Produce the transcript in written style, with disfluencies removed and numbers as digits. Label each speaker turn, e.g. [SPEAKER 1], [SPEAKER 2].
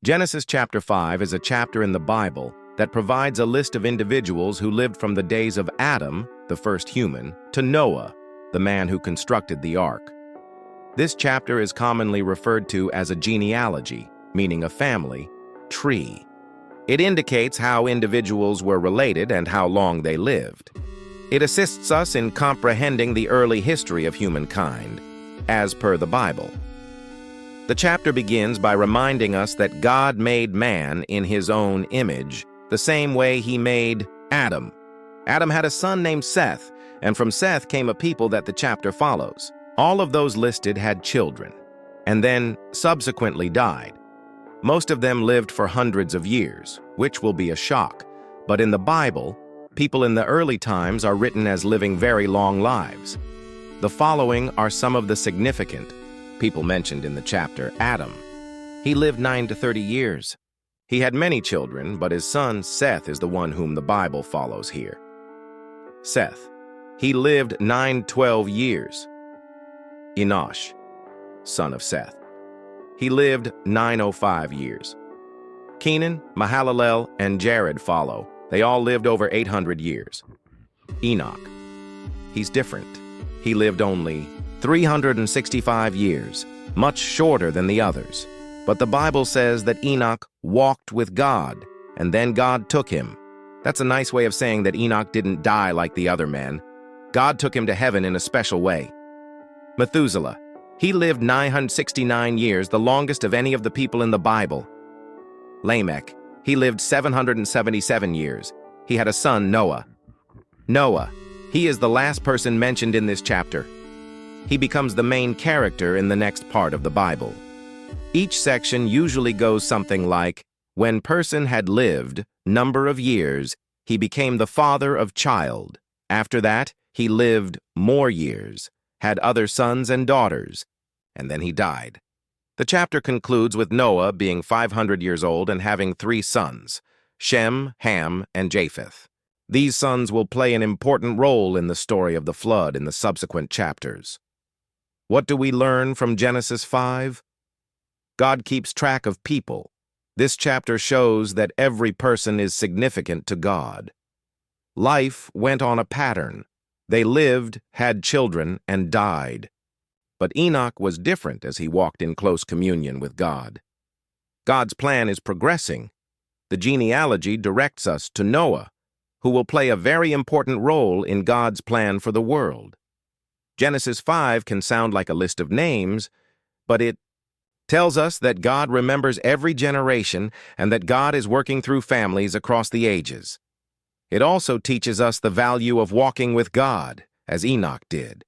[SPEAKER 1] Genesis chapter 5 is a chapter in the Bible that provides a list of individuals who lived from the days of Adam, the first human, to Noah, the man who constructed the ark. This chapter is commonly referred to as a genealogy, meaning a family, tree. It indicates how individuals were related and how long they lived. It assists us in comprehending the early history of humankind, as per the Bible. The chapter begins by reminding us that God made man in his own image, the same way he made Adam. Adam had a son named Seth, and from Seth came a people that the chapter follows. All of those listed had children, and then subsequently died. Most of them lived for hundreds of years, which will be a shock. But in the Bible, people in the early times are written as living very long lives. The following are some of the significant people mentioned in the chapter. Adam. He lived 9 to 30 years. He had many children, but his son Seth is the one whom the Bible follows here. Seth. He lived 912 years. Enoch, son of Seth. He lived 905 years. Kenan, Mahalalel, and Jared follow. They all lived over 800 years. Enoch. He's different. He lived only 365 years, much shorter than the others. But the Bible says that Enoch walked with God, and then God took him. That's a nice way of saying that Enoch didn't die like the other men. God took him to heaven in a special way. Methuselah. He lived 969 years, the longest of any of the people in the Bible. Lamech. He lived 777 years. He had a son, Noah. Noah. He is the last person mentioned in this chapter. He becomes the main character in the next part of the Bible. Each section usually goes something like, when person had lived number of years, he became the father of child. After that, he lived more years, had other sons and daughters, and then he died. The chapter concludes with Noah being 500 years old and having 3 sons, Shem, Ham, and Japheth. These sons will play an important role in the story of the flood in the subsequent chapters. What do we learn from Genesis 5? God keeps track of people. This chapter shows that every person is significant to God. Life went on a pattern. They lived, had children, and died. But Enoch was different as he walked in close communion with God. God's plan is progressing. The genealogy directs us to Noah, who will play a very important role in God's plan for the world. Genesis 5 can sound like a list of names, but it tells us that God remembers every generation and that God is working through families across the ages. It also teaches us the value of walking with God, as Enoch did.